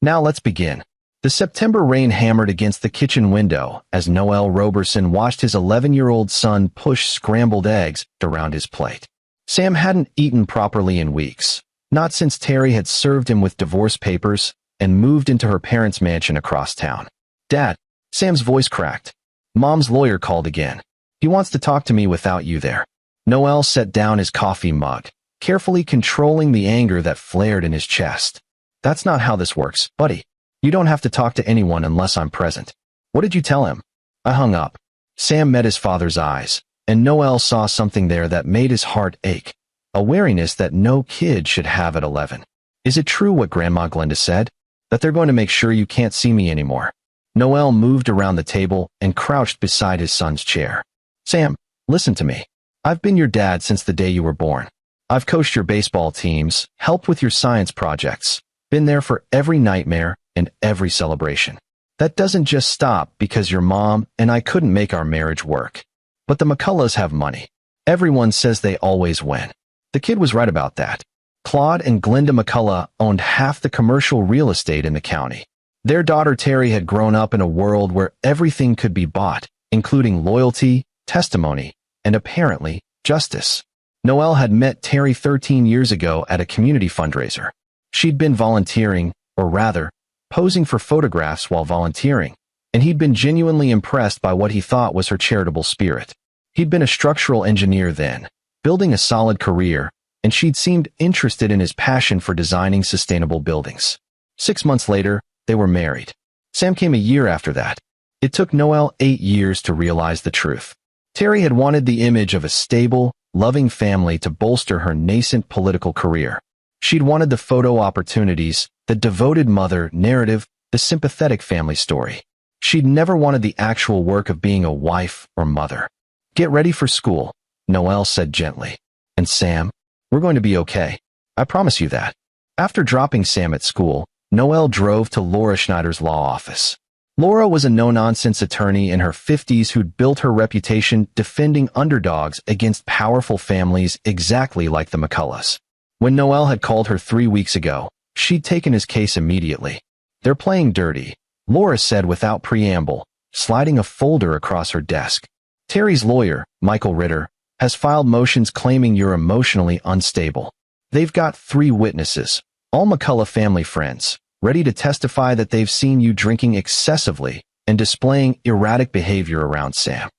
Now let's begin. The September rain hammered against the kitchen window as Noel Roberson watched his 11-year-old son push scrambled eggs around his plate. Sam hadn't eaten properly in weeks, not since Terry had served him with divorce papers and moved into her parents' mansion across town. "Dad," Sam's voice cracked. "Mom's lawyer called again. He wants to talk to me without you there." Noel set down his coffee mug, carefully controlling the anger that flared in his chest. "That's not how this works, buddy. You don't have to talk to anyone unless I'm present." "What did you tell him?" I hung up. Sam met his father's eyes, and Noel saw something there that made his heart ache, a wariness that no kid should have at 11. "Is it true what Grandma Glenda said? That they're going to make sure you can't see me anymore?" Noel moved around the table and crouched beside his son's chair. "Sam, listen to me. I've been your dad since the day you were born. I've coached your baseball teams, helped with your science projects, been there for every nightmare and every celebration. That doesn't just stop because your mom and I couldn't make our marriage work. But the McCulloughs have money. Everyone says they always win." The kid was right about that. Claude and Glenda McCullough owned half the commercial real estate in the county. Their daughter Terry had grown up in a world where everything could be bought, including loyalty, testimony, and apparently, justice. Noel had met Terry 13 years ago at a community fundraiser. She'd been volunteering, or rather, posing for photographs while volunteering, and he'd been genuinely impressed by what he thought was her charitable spirit. He'd been a structural engineer then, building a solid career, and she'd seemed interested in his passion for designing sustainable buildings. 6 months later, they were married. Sam came a year after that. It took Noel 8 years to realize the truth. Terry had wanted the image of a stable, loving family to bolster her nascent political career. She'd wanted the photo opportunities, the devoted mother narrative, the sympathetic family story. She'd never wanted the actual work of being a wife or mother. "Get ready for school," Noel said gently. "And Sam, we're going to be okay. I promise you that." After dropping Sam at school, Noel drove to Laura Schneider's law office. Laura was a no-nonsense attorney in her 50s who'd built her reputation defending underdogs against powerful families exactly like the McCulloughs. When Noel had called her 3 weeks ago, she'd taken his case immediately. "They're playing dirty," Laura said without preamble, sliding a folder across her desk. "Terry's lawyer, Michael Ritter, has filed motions claiming you're emotionally unstable. They've got 3 witnesses, all McCullough family friends, ready to testify that they've seen you drinking excessively and displaying erratic behavior around Sam."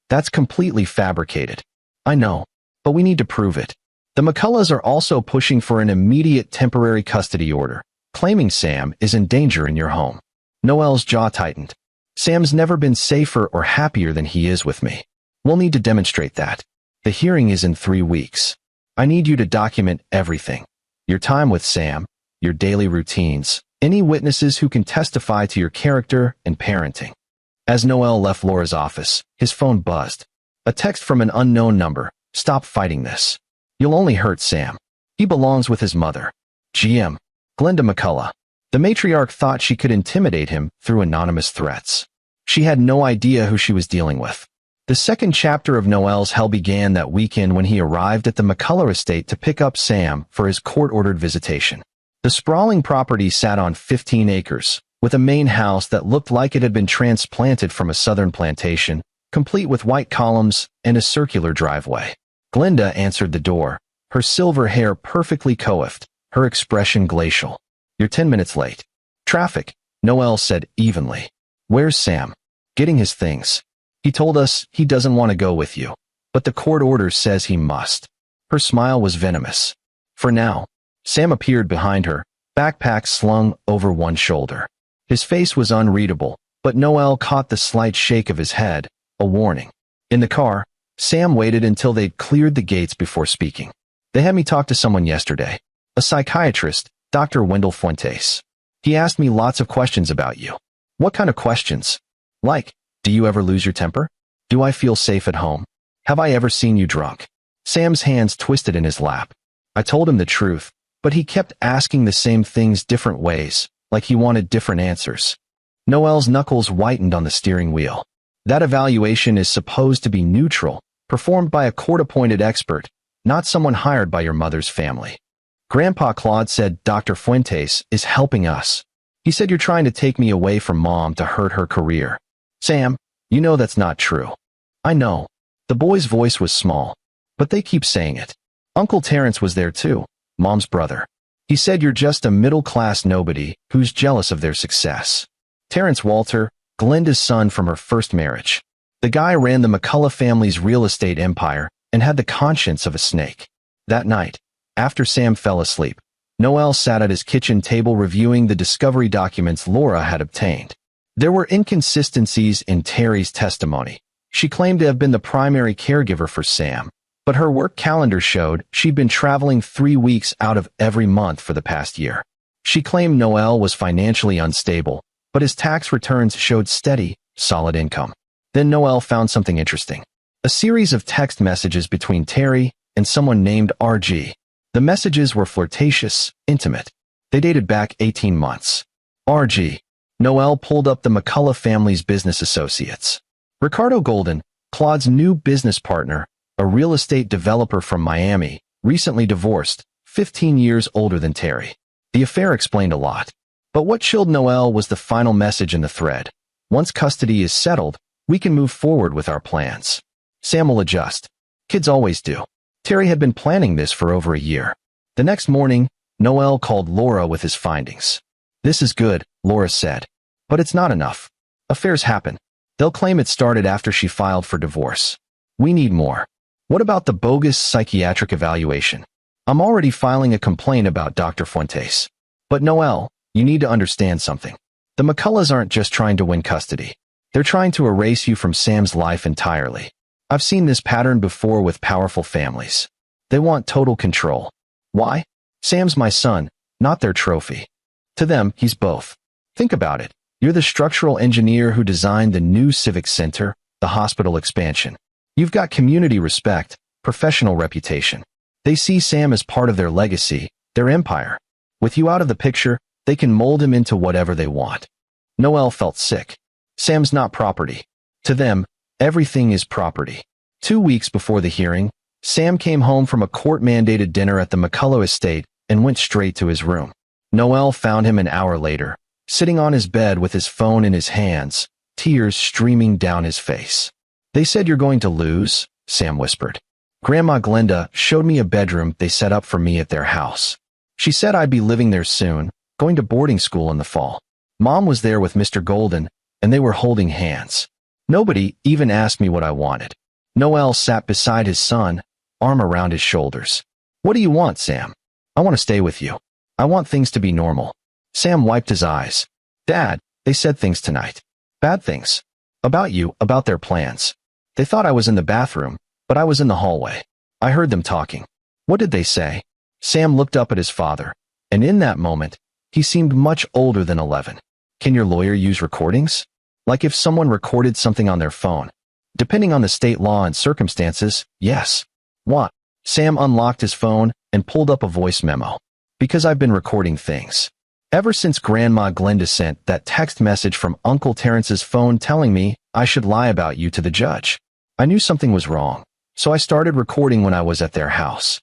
"That's completely fabricated." "I know, but we need to prove it." The McCulloughs are also pushing for an immediate temporary custody order, claiming Sam is in danger in your home. Noel's jaw tightened. "Sam's never been safer or happier than he is with me. We'll need to demonstrate that. The hearing is in 3 weeks. I need you to document everything. Your time with Sam, your daily routines, any witnesses who can testify to your character and parenting." As Noel left Laura's office, his phone buzzed. A text from an unknown number. "Stop fighting this. You'll only hurt Sam. He belongs with his mother. GM, Glenda McCullough." The matriarch thought she could intimidate him through anonymous threats. She had no idea who she was dealing with. The second chapter of Noel's hell began that weekend when he arrived at the McCullough estate to pick up Sam for his court-ordered visitation. The sprawling property sat on 15 acres, with a main house that looked like it had been transplanted from a southern plantation, complete with white columns and a circular driveway. Glenda answered the door, her silver hair perfectly coiffed, her expression glacial. "You're 10 minutes late." "Traffic," Noel said evenly. "Where's Sam?" "Getting his things. He told us he doesn't want to go with you, but the court order says he must." Her smile was venomous. "For now." Sam appeared behind her, backpack slung over one shoulder. His face was unreadable, but Noel caught the slight shake of his head, a warning. In the car, Sam waited until they'd cleared the gates before speaking. "They had me talk to someone yesterday. A psychiatrist, Dr. Wendell Fuentes. He asked me lots of questions about you." "What kind of questions?" "Like, do you ever lose your temper? Do I feel safe at home? Have I ever seen you drunk?" Sam's hands twisted in his lap. I told him the truth, but he kept asking the same things different ways, like he wanted different answers. Noel's knuckles whitened on the steering wheel. "That evaluation is supposed to be neutral, performed by a court-appointed expert, not someone hired by your mother's family. Grandpa Claude said Dr. Fuentes is helping us. He said you're trying to take me away from Mom to hurt her career. Sam, you know that's not true. I know. The boy's voice was small, but they keep saying it. Uncle Terrence was there too, Mom's brother. He said you're just a middle-class nobody who's jealous of their success. Terrence Walter, Glenda's son from her first marriage. The guy ran the McCullough family's real estate empire and had the conscience of a snake. That night, after Sam fell asleep, Noel sat at his kitchen table reviewing the discovery documents Laura had obtained. There were inconsistencies in Terry's testimony. She claimed to have been the primary caregiver for Sam, but her work calendar showed she'd been traveling 3 weeks out of every month for the past year. She claimed Noel was financially unstable, but his tax returns showed steady, solid income. Then Noel found something interesting. A series of text messages between Terry and someone named RG. The messages were flirtatious, intimate. They dated back 18 months. RG. Noel pulled up the McCullough family's business associates. Ricardo Golden, Claude's new business partner, a real estate developer from Miami, recently divorced, 15 years older than Terry. The affair explained a lot. But what chilled Noel was the final message in the thread. Once custody is settled, we can move forward with our plans. Sam will adjust. Kids always do. Terry had been planning this for over a year. The next morning, Noel called Laura with his findings. This is good, Laura said. But it's not enough. Affairs happen. They'll claim it started after she filed for divorce. We need more. What about the bogus psychiatric evaluation? I'm already filing a complaint about Dr. Fuentes. But Noel, you need to understand something. The McCulloughs aren't just trying to win custody. They're trying to erase you from Sam's life entirely. I've seen this pattern before with powerful families. They want total control. Why? Sam's my son, not their trophy. To them, he's both. Think about it. You're the structural engineer who designed the new civic center, the hospital expansion. You've got community respect, professional reputation. They see Sam as part of their legacy, their empire. With you out of the picture, they can mold him into whatever they want. Noel felt sick. Sam's not property. To them, everything is property. 2 weeks before the hearing, Sam came home from a court-mandated dinner at the McCullough estate and went straight to his room. Noel found him an hour later, sitting on his bed with his phone in his hands, tears streaming down his face. They said you're going to lose, Sam whispered. Grandma Glenda showed me a bedroom they set up for me at their house. She said I'd be living there soon, going to boarding school in the fall. Mom was there with Mr. Golden, and they were holding hands. Nobody even asked me what I wanted. Noel sat beside his son, arm around his shoulders. What do you want, Sam? I want to stay with you. I want things to be normal. Sam wiped his eyes. Dad, they said things tonight. Bad things. About you, about their plans. They thought I was in the bathroom, but I was in the hallway. I heard them talking. What did they say? Sam looked up at his father, and in that moment, he seemed much older than 11. Can your lawyer use recordings? Like if someone recorded something on their phone. Depending on the state law and circumstances, yes. What? Sam unlocked his phone and pulled up a voice memo. Because I've been recording things. Ever since Grandma Glenda sent that text message from Uncle Terrence's phone telling me I should lie about you to the judge. I knew something was wrong, so I started recording when I was at their house.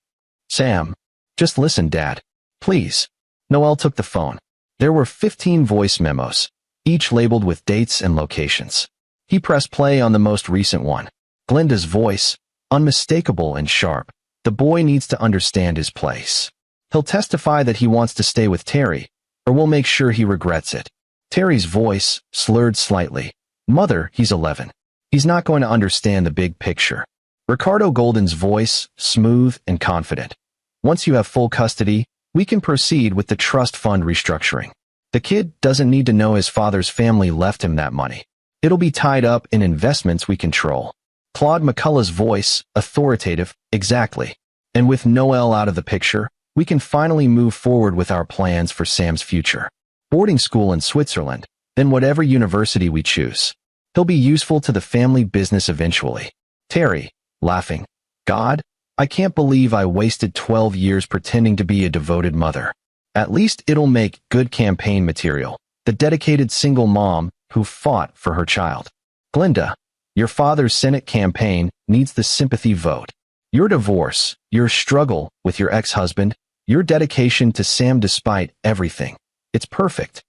Sam, just listen, Dad. Please. Noel took the phone. There were 15 voice memos, each labeled with dates and locations. He pressed play on the most recent one. Glenda's voice, unmistakable and sharp. The boy needs to understand his place. He'll testify that he wants to stay with Terry, or we'll make sure he regrets it. Terry's voice, slurred slightly. Mother, he's 11. He's not going to understand the big picture. Ricardo Golden's voice, smooth and confident. Once you have full custody, we can proceed with the trust fund restructuring. The kid doesn't need to know his father's family left him that money. It'll be tied up in investments we control. Claude McCullough's voice, authoritative, exactly. And with Noel out of the picture, we can finally move forward with our plans for Sam's future. Boarding school in Switzerland, then whatever university we choose. He'll be useful to the family business eventually. Terry, laughing. God, I can't believe I wasted 12 years pretending to be a devoted mother. At least it'll make good campaign material. The dedicated single mom who fought for her child. Glenda, your father's Senate campaign needs the sympathy vote. Your divorce, your struggle with your ex-husband, your dedication to Sam despite everything. It's perfect.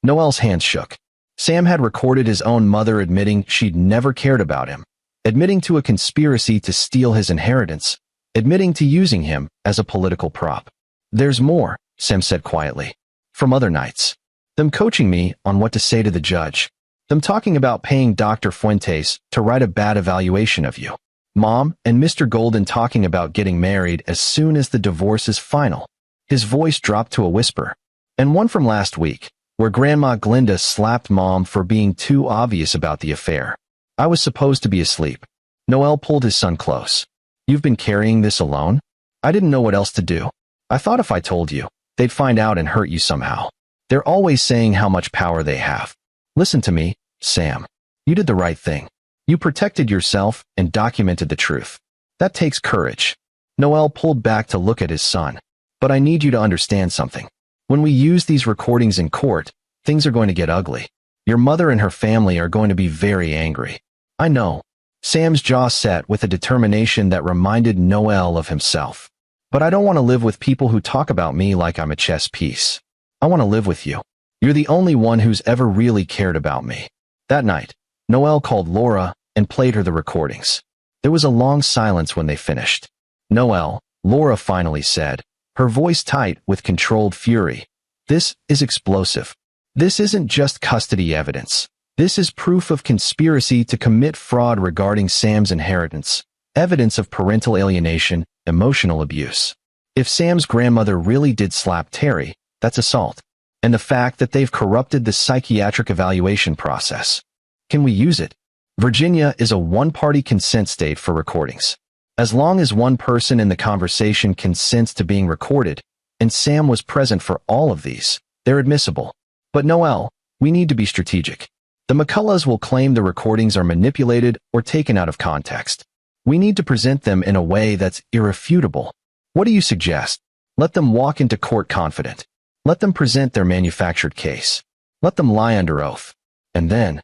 Noel's hands shook. Sam had recorded his own mother admitting she'd never cared about him, admitting to a conspiracy to steal his inheritance, admitting to using him as a political prop. There's more, Sam said quietly. From other nights. Them coaching me on what to say to the judge. Them talking about paying Dr. Fuentes to write a bad evaluation of you. Mom and Mr. Golden talking about getting married as soon as the divorce is final. His voice dropped to a whisper. And one from last week, where Grandma Glinda slapped Mom for being too obvious about the affair. I was supposed to be asleep. Noel pulled his son close. You've been carrying this alone? I didn't know what else to do. I thought if I told you, they'd find out and hurt you somehow. They're always saying how much power they have. Listen to me, Sam. You did the right thing. You protected yourself and documented the truth. That takes courage. Noel pulled back to look at his son. But I need you to understand something. When we use these recordings in court, things are going to get ugly. Your mother and her family are going to be very angry. I know. Sam's jaw set with a determination that reminded Noel of himself. But I don't want to live with people who talk about me like I'm a chess piece. I want to live with you. You're the only one who's ever really cared about me. That night, Noel called Laura and played her the recordings. There was a long silence when they finished. Noel, Laura finally said, her voice tight with controlled fury. This is explosive. This isn't just custody evidence. This is proof of conspiracy to commit fraud regarding Sam's inheritance, evidence of parental alienation, emotional abuse. If Sam's grandmother really did slap Terry, that's assault. And the fact that they've corrupted the psychiatric evaluation process. Can we use it? Virginia is a one-party consent state for recordings. As long as one person in the conversation consents to being recorded, and Sam was present for all of these, they're admissible. But Noel, we need to be strategic. The McCulloughs will claim the recordings are manipulated or taken out of context. We need to present them in a way that's irrefutable. What do you suggest? Let them walk into court confident. Let them present their manufactured case. Let them lie under oath. And then,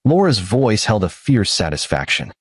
Laura's voice held a fierce satisfaction.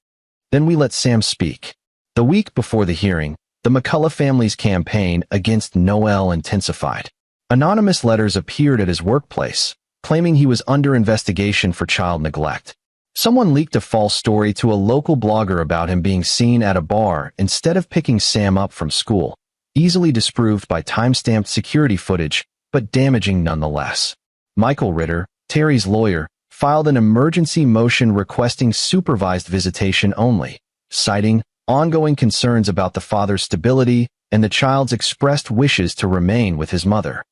Then we let Sam speak. The week before the hearing, the McCullough family's campaign against Noel intensified. Anonymous letters appeared at his workplace, claiming he was under investigation for child neglect. Someone leaked a false story to a local blogger about him being seen at a bar instead of picking Sam up from school, easily disproved by time-stamped security footage, but damaging nonetheless. Michael Ritter, Terry's lawyer, filed an emergency motion requesting supervised visitation only, citing ongoing concerns about the father's stability and the child's expressed wishes to remain with his mother.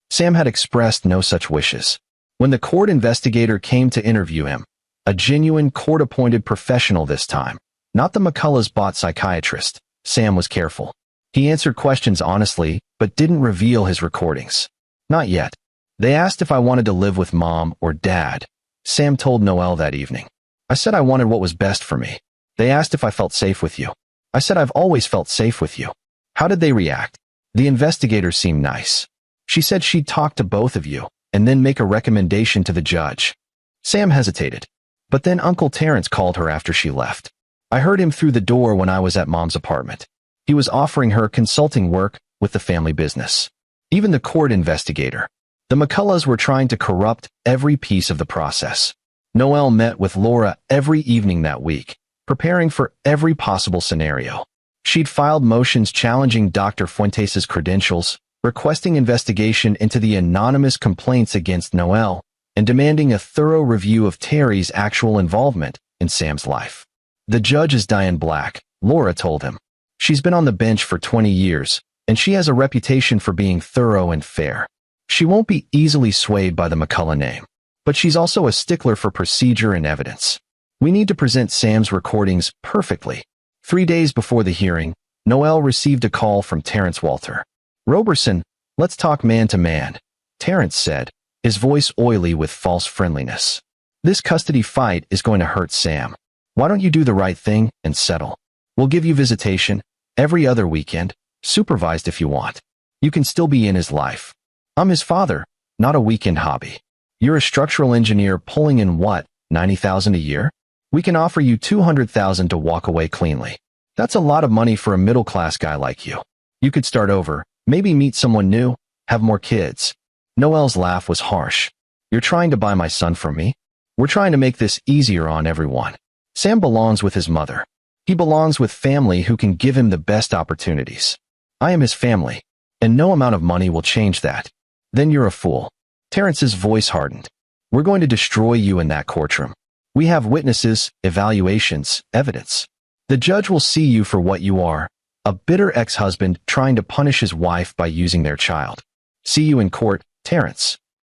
Sam had expressed no such wishes. When the court investigator came to interview him, a genuine court-appointed professional this time, not the McCullough's bought psychiatrist, Sam was careful. He answered questions honestly, but didn't reveal his recordings. Not yet. They asked if I wanted to live with Mom or Dad. Sam told Noel that evening. I said I wanted what was best for me. They asked if I felt safe with you. I said I've always felt safe with you. How did they react? The investigator seemed nice. She said she'd talk to both of you, and then make a recommendation to the judge. Sam hesitated. But then Uncle Terrence called her after she left. I heard him through the door when I was at Mom's apartment. He was offering her consulting work with the family business. Even the court investigator. The McCulloughs were trying to corrupt every piece of the process. Noel met with Laura every evening that week, preparing for every possible scenario. She'd filed motions challenging Dr. Fuentes' credentials, requesting investigation into the anonymous complaints against Noel, and demanding a thorough review of Terry's actual involvement in Sam's life. The judge is Diane Black, Laura told him. She's been on the bench for 20 years, and she has a reputation for being thorough and fair. She won't be easily swayed by the McCullough name, but she's also a stickler for procedure and evidence. We need to present Sam's recordings perfectly. 3 days before the hearing, Noel received a call from Terrence Walter. Roberson, let's talk man to man, Terrence said, his voice oily with false friendliness. This custody fight is going to hurt Sam. Why don't you do the right thing and settle? We'll give you visitation every other weekend, supervised if you want. You can still be in his life. I'm his father, not a weekend hobby. You're a structural engineer pulling in what, $90,000 a year? We can offer you $200,000 to walk away cleanly. That's a lot of money for a middle-class guy like you. You could start over, maybe meet someone new, have more kids. Noel's laugh was harsh. You're trying to buy my son from me? We're trying to make this easier on everyone. Sam belongs with his mother. He belongs with family who can give him the best opportunities. I am his family, and no amount of money will change that. Then you're a fool. Terrence's voice hardened. We're going to destroy you in that courtroom. We have witnesses, evaluations, evidence. The judge will see you for what you are, a bitter ex-husband trying to punish his wife by using their child. See you in court, Terrence.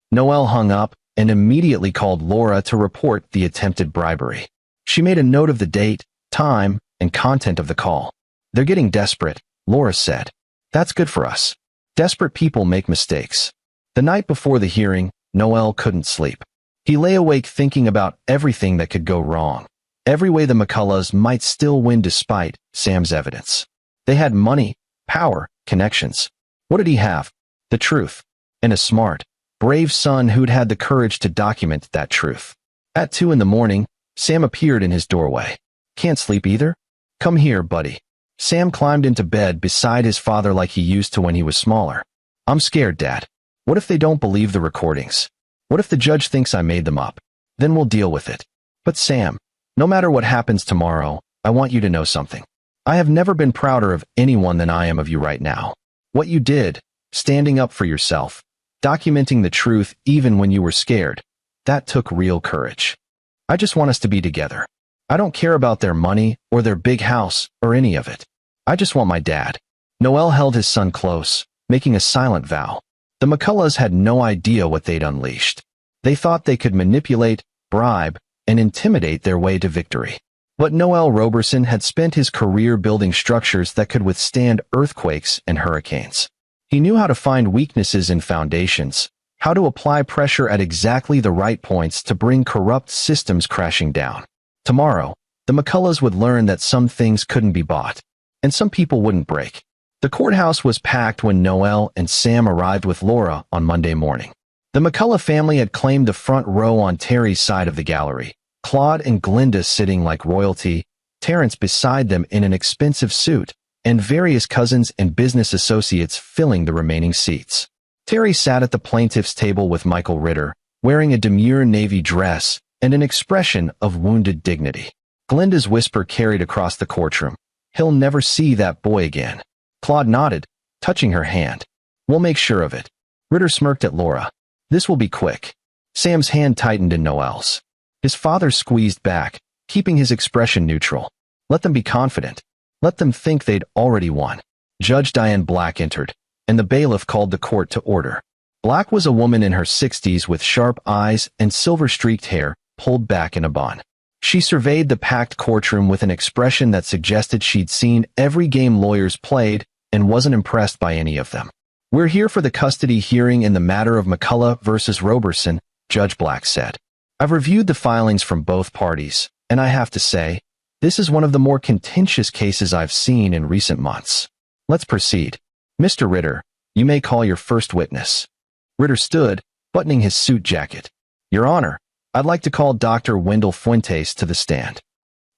Noelle hung up and immediately called Laura to report the attempted bribery. She made a note of the date, time, and content of the call. They're getting desperate, Laura said. That's good for us. Desperate people make mistakes. The night before the hearing, Noelle couldn't sleep. He lay awake thinking about everything that could go wrong. Every way the McCulloughs might still win despite Sam's evidence. They had money, power, connections. What did he have? The truth. And a smart, brave son who'd had the courage to document that truth. At 2 a.m, Sam appeared in his doorway. Can't sleep either? Come here, buddy. Sam climbed into bed beside his father like he used to when he was smaller. I'm scared, Dad. What if they don't believe the recordings? What if the judge thinks I made them up? Then we'll deal with it. But Sam, no matter what happens tomorrow, I want you to know something. I have never been prouder of anyone than I am of you right now. What you did, standing up for yourself, documenting the truth even when you were scared, that took real courage. I just want us to be together. I don't care about their money or their big house or any of it. I just want my dad. Noelle held his son close, making a silent vow. The McCulloughs had no idea what they'd unleashed. They thought they could manipulate, bribe, and intimidate their way to victory. But Noel Roberson had spent his career building structures that could withstand earthquakes and hurricanes. He knew how to find weaknesses in foundations, how to apply pressure at exactly the right points to bring corrupt systems crashing down. Tomorrow, the McCulloughs would learn that some things couldn't be bought, and some people wouldn't break. The courthouse was packed when Noelle and Sam arrived with Laura on Monday morning. The McCullough family had claimed the front row on Terry's side of the gallery, Claude and Glinda sitting like royalty, Terrence beside them in an expensive suit, and various cousins and business associates filling the remaining seats. Terry sat at the plaintiff's table with Michael Ritter, wearing a demure navy dress and an expression of wounded dignity. Glinda's whisper carried across the courtroom. He'll never see that boy again. Claude nodded, touching her hand. We'll make sure of it. Ritter smirked at Laura. This will be quick. Sam's hand tightened in Noelle's. His father squeezed back, keeping his expression neutral. Let them be confident. Let them think they'd already won. Judge Diane Black entered, and the bailiff called the court to order. Black was a woman in her 60s with sharp eyes and silver-streaked hair pulled back in a bun. She surveyed the packed courtroom with an expression that suggested she'd seen every game lawyers played and wasn't impressed by any of them. We're here for the custody hearing in the matter of McCullough versus Roberson, Judge Black said. I've reviewed the filings from both parties, and I have to say, this is one of the more contentious cases I've seen in recent months. Let's proceed. Mr. Ritter, you may call your first witness. Ritter stood, buttoning his suit jacket. Your Honor, I'd like to call Dr. Wendell Fuentes to the stand.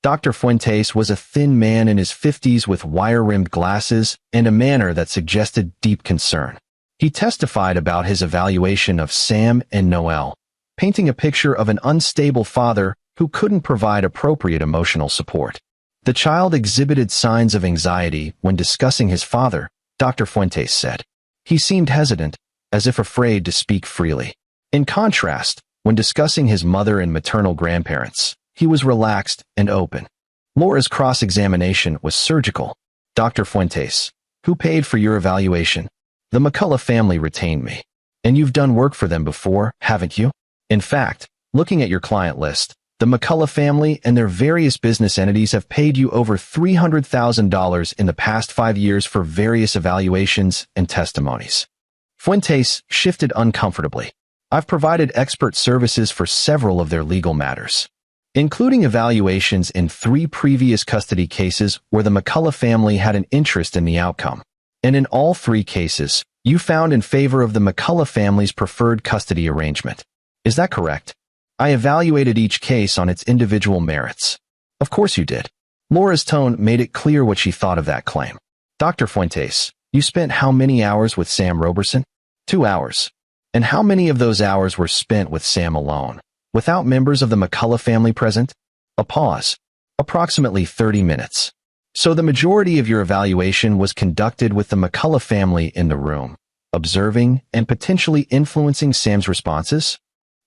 Dr. Fuentes was a thin man in his 50s with wire-rimmed glasses and a manner that suggested deep concern. He testified about his evaluation of Sam and Noelle, painting a picture of an unstable father who couldn't provide appropriate emotional support. The child exhibited signs of anxiety when discussing his father, Dr. Fuentes said. He seemed hesitant, as if afraid to speak freely. In contrast, when discussing his mother and maternal grandparents, he was relaxed and open. Laura's cross-examination was surgical. Dr. Fuentes, who paid for your evaluation? The McCullough family retained me. And you've done work for them before, haven't you? In fact, looking at your client list, the McCullough family and their various business entities have paid you over $300,000 in the past 5 years for various evaluations and testimonies. Fuentes shifted uncomfortably. I've provided expert services for several of their legal matters, including evaluations in 3 previous custody cases where the McCullough family had an interest in the outcome. And in all 3 cases, you found in favor of the McCullough family's preferred custody arrangement. Is that correct? I evaluated each case on its individual merits. Of course you did. Laura's tone made it clear what she thought of that claim. Dr. Fuentes, you spent how many hours with Sam Roberson? 2 hours. And how many of those hours were spent with Sam alone, without members of the McCullough family present? A pause. Approximately 30 minutes. So the majority of your evaluation was conducted with the McCullough family in the room, observing and potentially influencing Sam's responses?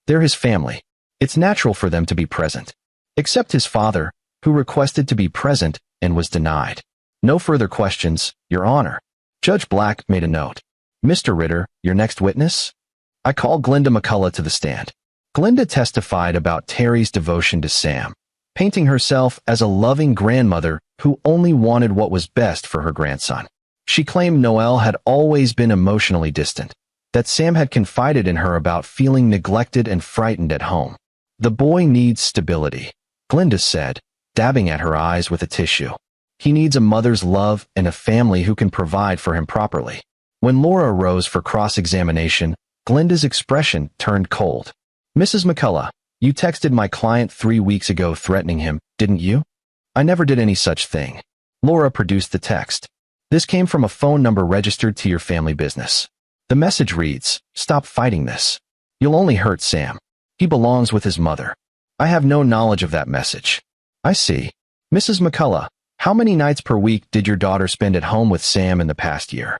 They're his family. It's natural for them to be present. Except his father, who requested to be present and was denied. No further questions, Your Honor. Judge Black made a note. Mr. Ritter, your next witness? I called Glenda McCullough to the stand. Glenda testified about Terry's devotion to Sam, painting herself as a loving grandmother who only wanted what was best for her grandson. She claimed Noel had always been emotionally distant, that Sam had confided in her about feeling neglected and frightened at home. The boy needs stability, Glenda said, dabbing at her eyes with a tissue. He needs a mother's love and a family who can provide for him properly. When Laura rose for cross-examination, Glenda's expression turned cold. Mrs. McCullough, you texted my client 3 weeks ago threatening him, didn't you? I never did any such thing. Laura produced the text. This came from a phone number registered to your family business. The message reads, stop fighting this. You'll only hurt Sam. He belongs with his mother. I have no knowledge of that message. I see. Mrs. McCullough, how many nights per week did your daughter spend at home with Sam in the past year?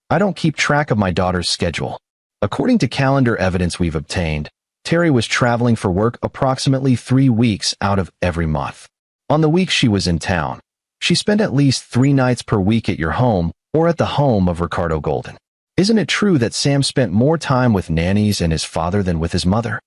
I don't keep track of my daughter's schedule. According to calendar evidence we've obtained, Terry was traveling for work approximately 3 weeks out of every month. On the weeks she was in town, she spent at least 3 nights per week at your home or at the home of Ricardo Golden. Isn't it true that Sam spent more time with nannies and his father than with his mother?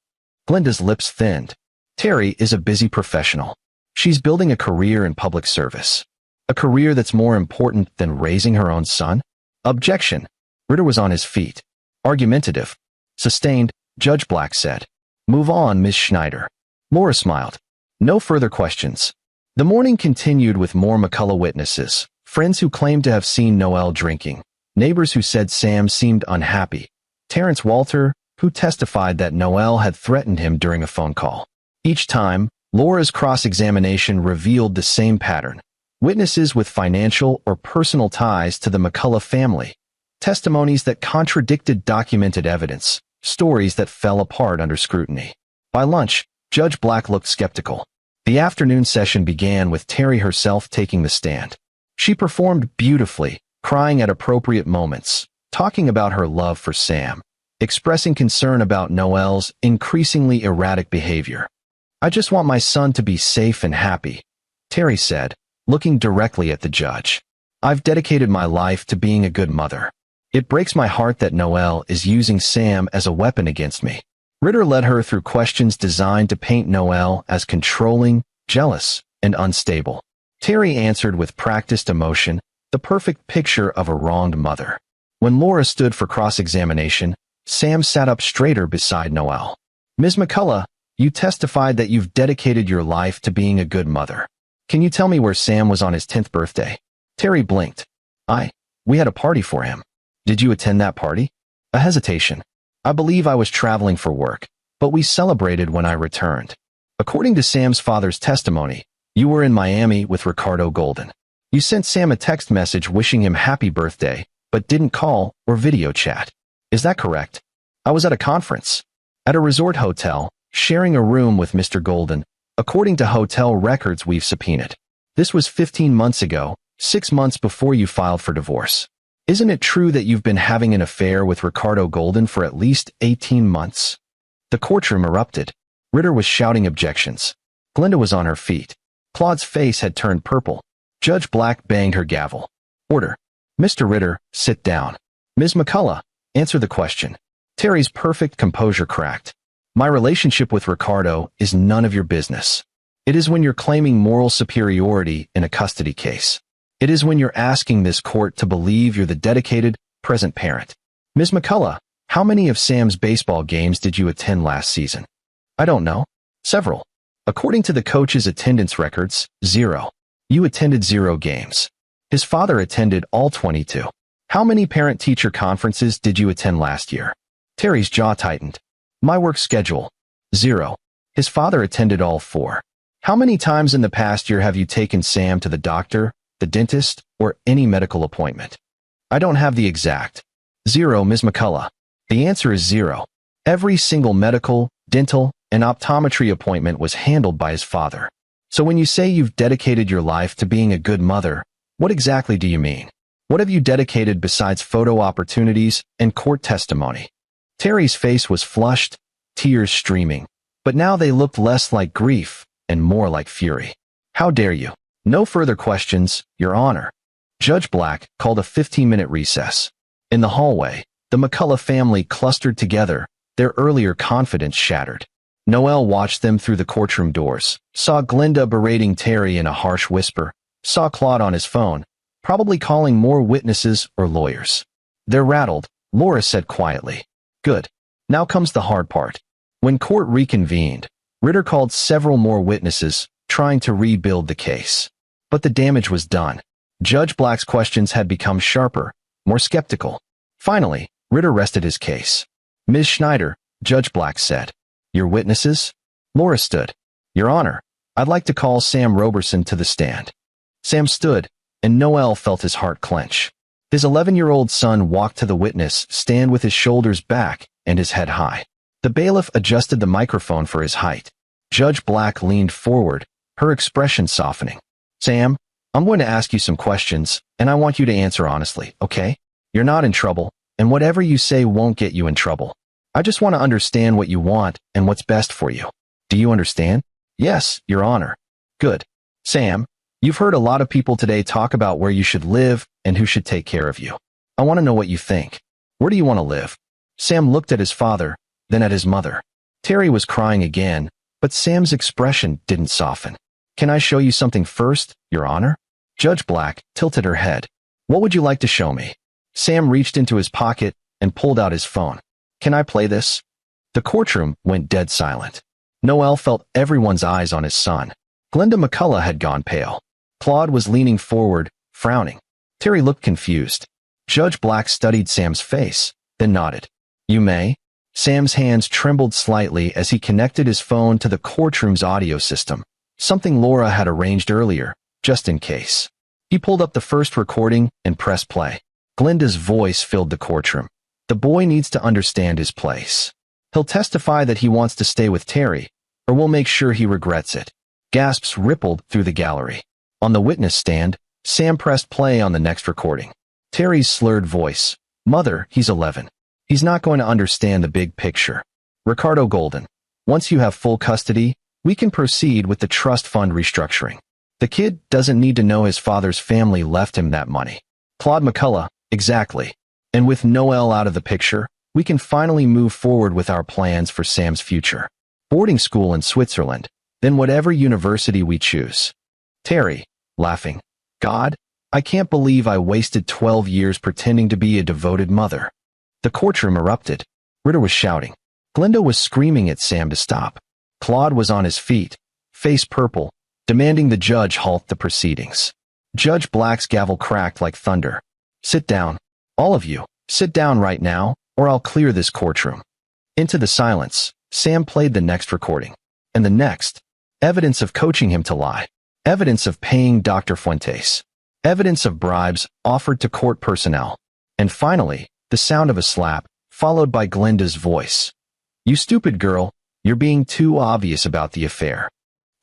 Glenda's lips thinned. Terry is a busy professional. She's building a career in public service. A career that's more important than raising her own son? Objection. Ritter was on his feet. Argumentative. Sustained, Judge Black said. Move on, Ms. Schneider. Laura smiled. No further questions. The morning continued with more McCullough witnesses, friends who claimed to have seen Noel drinking, neighbors who said Sam seemed unhappy, Terrence Walter, who testified that Noel had threatened him during a phone call. Each time, Laura's cross-examination revealed the same pattern. Witnesses with financial or personal ties to the McCullough family. Testimonies that contradicted documented evidence. Stories that fell apart under scrutiny. By lunch, Judge Black looked skeptical. The afternoon session began with Terry herself taking the stand. She performed beautifully, crying at appropriate moments, talking about her love for Sam, expressing concern about Noel's increasingly erratic behavior. I just want my son to be safe and happy, Terry said, looking directly at the judge. I've dedicated my life to being a good mother. It breaks my heart that Noel is using Sam as a weapon against me. Ritter led her through questions designed to paint Noel as controlling, jealous, and unstable. Terry answered with practiced emotion, the perfect picture of a wronged mother. When Laura stood for cross-examination, Sam sat up straighter beside Noel. Ms. McCullough, you testified that you've dedicated your life to being a good mother. Can you tell me where Sam was on his 10th birthday? Terry blinked. We had a party for him. Did you attend that party? A hesitation. I believe I was traveling for work, but we celebrated when I returned. According to Sam's father's testimony, you were in Miami with Ricardo Golden. You sent Sam a text message wishing him happy birthday, but didn't call or video chat. Is that correct? I was at a conference. At a resort hotel, sharing a room with Mr. Golden, according to hotel records we've subpoenaed. This was 15 months ago, 6 months before you filed for divorce. Isn't it true that you've been having an affair with Ricardo Golden for at least 18 months? The courtroom erupted. Ritter was shouting objections. Glenda was on her feet. Claude's face had turned purple. Judge Black banged her gavel. Order. Mr. Ritter, sit down. Ms. McCullough, answer the question. Terry's perfect composure cracked. My relationship with Ricardo is none of your business. It is when you're claiming moral superiority in a custody case. It is when you're asking this court to believe you're the dedicated, present parent. Ms. McCullough, how many of Sam's baseball games did you attend last season? I don't know. Several. According to the coach's attendance records, 0. You attended 0 games. His father attended all 22. How many parent-teacher conferences did you attend last year? Terry's jaw tightened. My work schedule, 0. His father attended all 4. How many times in the past year have you taken Sam to the doctor, the dentist, or any medical appointment? I don't have the exact. 0, Ms. McCullough. The answer is 0. Every single medical, dental, and optometry appointment was handled by his father. So when you say you've dedicated your life to being a good mother, what exactly do you mean? What have you dedicated besides photo opportunities and court testimony? Terry's face was flushed, tears streaming, but now they looked less like grief and more like fury. How dare you? No further questions, Your Honor. Judge Black called a 15-minute recess. In the hallway, the McCullough family clustered together, their earlier confidence shattered. Noel watched them through the courtroom doors, saw Glinda berating Terry in a harsh whisper, saw Claude on his phone, probably calling more witnesses or lawyers. They're rattled, Laura said quietly. Good. Now comes the hard part. When court reconvened, Ritter called several more witnesses, trying to rebuild the case. But the damage was done. Judge Black's questions had become sharper, more skeptical. Finally, Ritter rested his case. Ms. Schneider, Judge Black said. Your witnesses? Laura stood. Your Honor, I'd like to call Sam Roberson to the stand. Sam stood, and Noel felt his heart clench. His 11-year-old son walked to the witness stand with his shoulders back and his head high. The bailiff adjusted the microphone for his height. Judge Black leaned forward, her expression softening. Sam, I'm going to ask you some questions, and I want you to answer honestly, okay? You're not in trouble, and whatever you say won't get you in trouble. I just want to understand what you want and what's best for you. Do you understand? Yes, Your Honor. Good. Sam, you've heard a lot of people today talk about where you should live and who should take care of you. I want to know what you think. Where do you want to live? Sam looked at his father, then at his mother. Terry was crying again, but Sam's expression didn't soften. Can I show you something first, Your Honor? Judge Black tilted her head. What would you like to show me? Sam reached into his pocket and pulled out his phone. Can I play this? The courtroom went dead silent. Noel felt everyone's eyes on his son. Glinda McCullough had gone pale. Claude was leaning forward, frowning. Terry looked confused. Judge Black studied Sam's face, then nodded. You may. Sam's hands trembled slightly as he connected his phone to the courtroom's audio system, something Laura had arranged earlier, just in case. He pulled up the first recording and pressed play. Glinda's voice filled the courtroom. The boy needs to understand his place. He'll testify that he wants to stay with Terry, or we'll make sure he regrets it. Gasps rippled through the gallery. On the witness stand, Sam pressed play on the next recording. Terry's slurred voice. Mother, he's 11. He's not going to understand the big picture. Ricardo Golden. Once you have full custody, we can proceed with the trust fund restructuring. The kid doesn't need to know his father's family left him that money. Claude McCullough. Exactly. And with Noel out of the picture, we can finally move forward with our plans for Sam's future. Boarding school in Switzerland, then whatever university we choose. Terry, laughing. God, I can't believe I wasted 12 years pretending to be a devoted mother. The courtroom erupted. Ritter was shouting. Glinda was screaming at Sam to stop. Claude was on his feet, face purple, demanding the judge halt the proceedings. Judge Black's gavel cracked like thunder. Sit down. All of you, sit down right now, or I'll clear this courtroom. Into the silence, Sam played the next recording. And the next. Evidence of coaching him to lie. Evidence of paying Dr. Fuentes. Evidence of bribes offered to court personnel. And finally, the sound of a slap, followed by Glinda's voice. You stupid girl, you're being too obvious about the affair.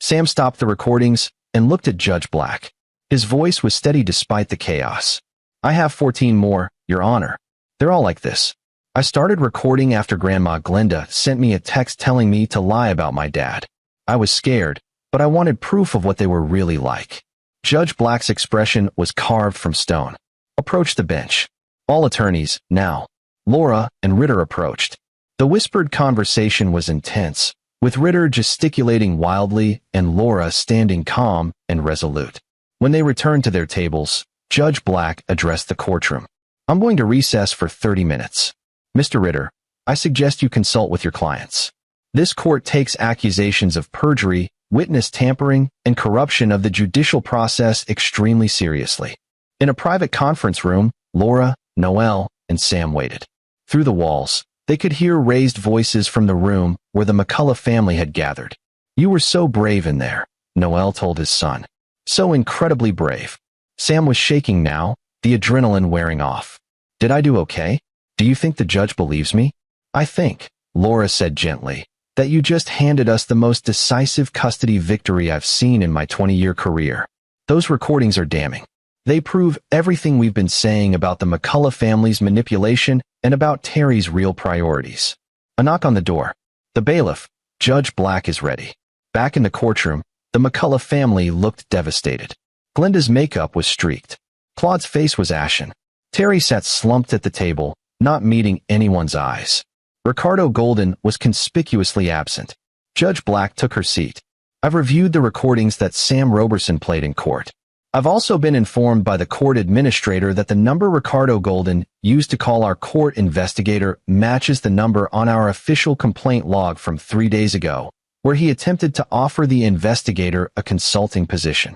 Sam stopped the recordings and looked at Judge Black. His voice was steady despite the chaos. I have 14 more, Your Honor. They're all like this. I started recording after Grandma Glinda sent me a text telling me to lie about my dad. I was scared, but I wanted proof of what they were really like. Judge Black's expression was carved from stone. Approach the bench. All attorneys, now. Laura and Ritter approached. The whispered conversation was intense, with Ritter gesticulating wildly and Laura standing calm and resolute. When they returned to their tables, Judge Black addressed the courtroom. I'm going to recess for 30 minutes. Mr. Ritter, I suggest you consult with your clients. This court takes accusations of perjury, witness tampering, and corruption of the judicial process extremely seriously. In a private conference room, Laura, Noel, and Sam waited. Through the walls, they could hear raised voices from the room where the McCullough family had gathered. You were so brave in there, Noel told his son. So incredibly brave. Sam was shaking now, the adrenaline wearing off. Did I do okay? Do you think the judge believes me? I think, Laura said gently, that you just handed us the most decisive custody victory I've seen in my 20-year career. Those recordings are damning. They prove everything we've been saying about the McCullough family's manipulation and about Terry's real priorities. A knock on the door. The bailiff, Judge Black, is ready. Back in the courtroom, the McCullough family looked devastated. Glenda's makeup was streaked. Claude's face was ashen. Terry sat slumped at the table, not meeting anyone's eyes. Ricardo Golden was conspicuously absent. Judge Black took her seat. I've reviewed the recordings that Sam Roberson played in court. I've also been informed by the court administrator that the number Ricardo Golden used to call our court investigator matches the number on our official complaint log from 3 days ago, where he attempted to offer the investigator a consulting position.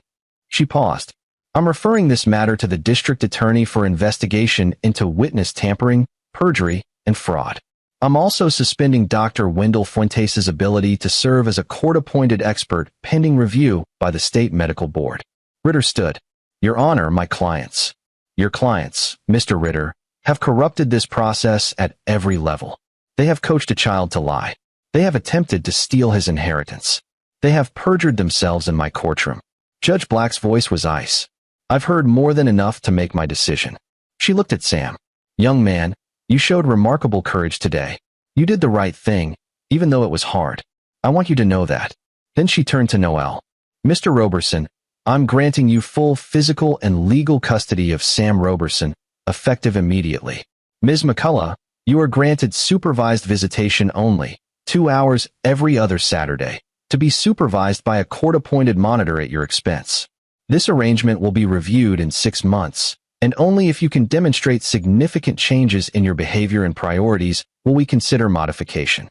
She paused. I'm referring this matter to the district attorney for investigation into witness tampering, perjury, and fraud. I'm also suspending Dr. Wendell Fuentes' ability to serve as a court-appointed expert pending review by the state medical board. Ritter stood. Your Honor, my clients. Your clients, Mr. Ritter, have corrupted this process at every level. They have coached a child to lie. They have attempted to steal his inheritance. They have perjured themselves in my courtroom. Judge Black's voice was ice. I've heard more than enough to make my decision. She looked at Sam. Young man, you showed remarkable courage today. You did the right thing, even though it was hard. I want you to know that. Then she turned to Noel. Mr. Roberson, I'm granting you full physical and legal custody of Sam Roberson, effective immediately. Ms. McCullough, you are granted supervised visitation only, 2 hours every other Saturday, to be supervised by a court-appointed monitor at your expense. This arrangement will be reviewed in 6 months, and only if you can demonstrate significant changes in your behavior and priorities will we consider modification.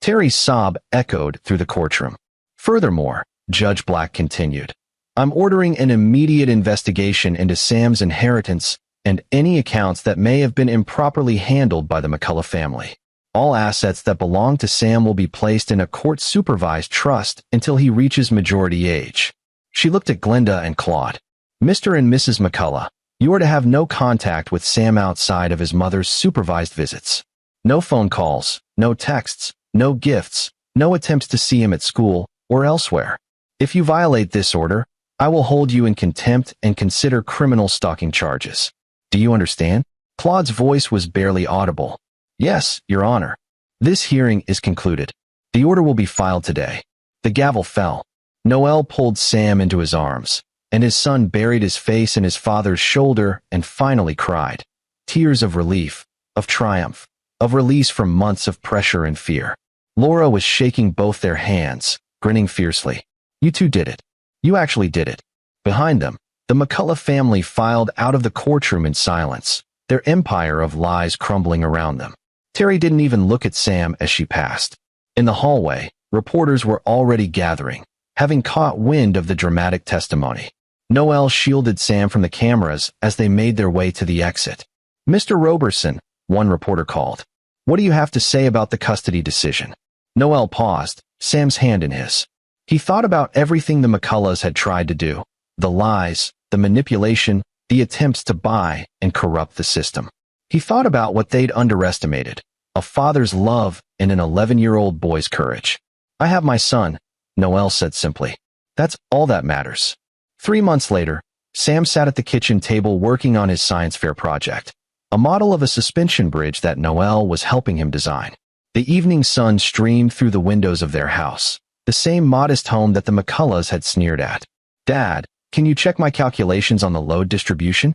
Terry's sob echoed through the courtroom. Furthermore, Judge Black continued, I'm ordering an immediate investigation into Sam's inheritance and any accounts that may have been improperly handled by the McCullough family. All assets that belong to Sam will be placed in a court-supervised trust until he reaches majority age. She looked at Glenda and Claude. Mr. and Mrs. McCullough, you are to have no contact with Sam outside of his mother's supervised visits. No phone calls, no texts, no gifts, no attempts to see him at school or elsewhere. If you violate this order, I will hold you in contempt and consider criminal stalking charges. Do you understand? Claude's voice was barely audible. Yes, Your Honor. This hearing is concluded. The order will be filed today. The gavel fell. Noel pulled Sam into his arms, and his son buried his face in his father's shoulder and finally cried. Tears of relief, of triumph, of release from months of pressure and fear. Laura was shaking both their hands, grinning fiercely. You two did it. You actually did it. Behind them, the McCullough family filed out of the courtroom in silence, their empire of lies crumbling around them. Terry didn't even look at Sam as she passed. In the hallway, reporters were already gathering, having caught wind of the dramatic testimony. Noel shielded Sam from the cameras as they made their way to the exit. Mr. Roberson, one reporter called. What do you have to say about the custody decision? Noel paused, Sam's hand in his. He thought about everything the McCulloughs had tried to do, the lies, the manipulation, the attempts to buy and corrupt the system. He thought about what they'd underestimated, a father's love and an 11-year-old boy's courage. I have my son, Noel said simply. That's all that matters. 3 months later, Sam sat at the kitchen table working on his science fair project, a model of a suspension bridge that Noel was helping him design. The evening sun streamed through the windows of their house, the same modest home that the McCulloughs had sneered at. Dad, can you check my calculations on the load distribution?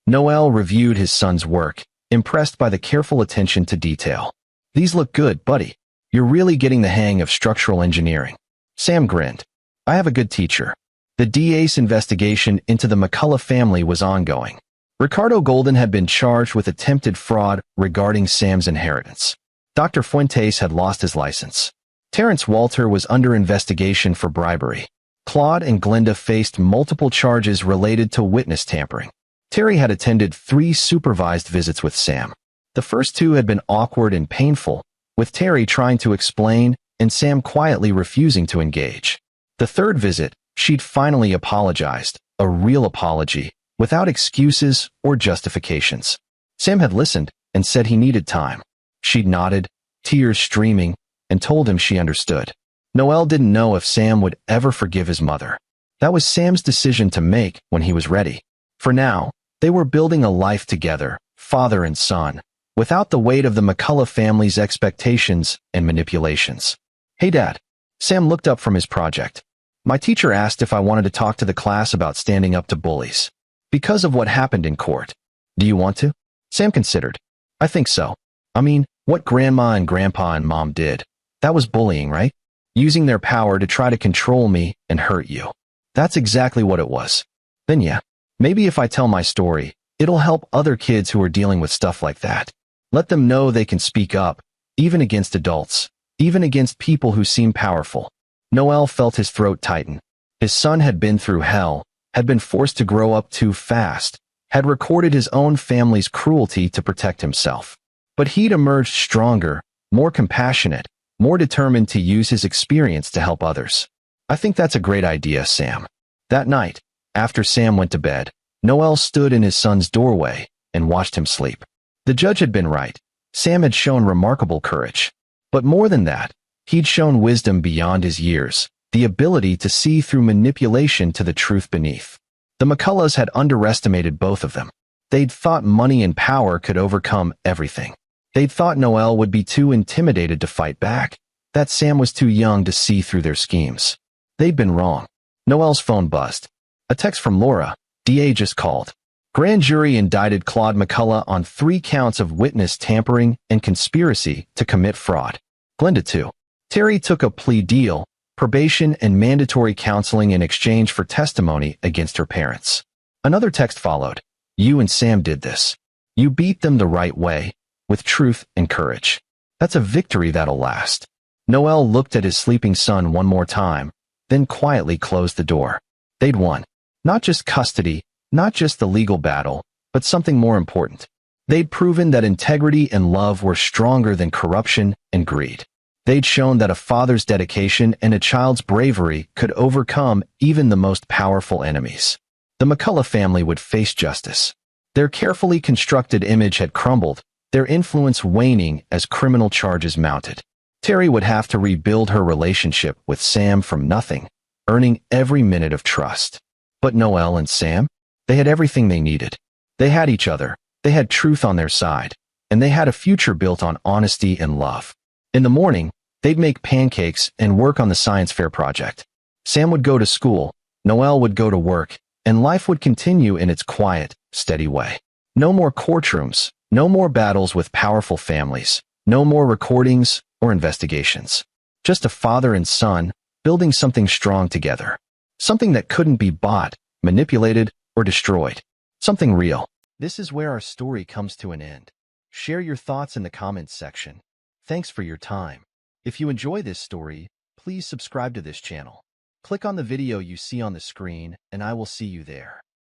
Noel reviewed his son's work, impressed by the careful attention to detail. These look good, buddy. You're really getting the hang of structural engineering. Sam grinned. I have a good teacher. The DA's investigation into the McCullough family was ongoing. Ricardo Golden had been charged with attempted fraud regarding Sam's inheritance. Dr. Fuentes had lost his license. Terrence Walter was under investigation for bribery. Claude and Glenda faced multiple charges related to witness tampering. Terry had attended 3 supervised visits with Sam. The first 2 had been awkward and painful, with Terry trying to explain and Sam quietly refusing to engage. The 3rd visit, she'd finally apologized, a real apology, without excuses or justifications. Sam had listened and said he needed time. She'd nodded, tears streaming, and told him she understood. Noelle didn't know if Sam would ever forgive his mother. That was Sam's decision to make when he was ready. For now, they were building a life together, father and son, without the weight of the McCullough family's expectations and manipulations. "Hey, Dad." Sam looked up from his project. "My teacher asked if I wanted to talk to the class about standing up to bullies. Because of what happened in court. Do you want to?" Sam considered. "I think so. I mean, what Grandma and Grandpa and Mom did, that was bullying, right? Using their power to try to control me and hurt you. That's exactly what it was. Then yeah, maybe if I tell my story, it'll help other kids who are dealing with stuff like that. Let them know they can speak up, even against adults, even against people who seem powerful." Noelle felt his throat tighten. His son had been through hell, had been forced to grow up too fast, had recorded his own family's cruelty to protect himself. But he'd emerged stronger, more compassionate, more determined to use his experience to help others. "I think that's a great idea, Sam." That night, after Sam went to bed, Noelle stood in his son's doorway and watched him sleep. The judge had been right. Sam had shown remarkable courage. But more than that, he'd shown wisdom beyond his years, the ability to see through manipulation to the truth beneath. The McCulloughs had underestimated both of them. They'd thought money and power could overcome everything. They'd thought Noelle would be too intimidated to fight back, that Sam was too young to see through their schemes. They'd been wrong. Noelle's phone buzzed. A text from Laura. DA just called. Grand jury indicted Claude McCullough on 3 counts of witness tampering and conspiracy to commit fraud. Glenda too. Terry took a plea deal, probation and mandatory counseling in exchange for testimony against her parents. Another text followed. You and Sam did this. You beat them the right way, with truth and courage. That's a victory that'll last. Noelle looked at his sleeping son one more time, then quietly closed the door. They'd won. Not just custody, not just the legal battle, but something more important. They'd proven that integrity and love were stronger than corruption and greed. They'd shown that a father's dedication and a child's bravery could overcome even the most powerful enemies. The McCullough family would face justice. Their carefully constructed image had crumbled, their influence waning as criminal charges mounted. Terry would have to rebuild her relationship with Sam from nothing, earning every minute of trust. But Noelle and Sam? They had everything they needed. They had each other, they had truth on their side, and they had a future built on honesty and love. In the morning, they'd make pancakes and work on the science fair project. Sam would go to school, Noelle would go to work, and life would continue in its quiet, steady way. No more courtrooms, no more battles with powerful families, no more recordings or investigations. Just a father and son building something strong together. Something that couldn't be bought, manipulated, or destroyed. Something real. This is where our story comes to an end. Share your thoughts in the comments section. Thanks for your time. If you enjoy this story, please subscribe to this channel. Click on the video you see on the screen, and I will see you there.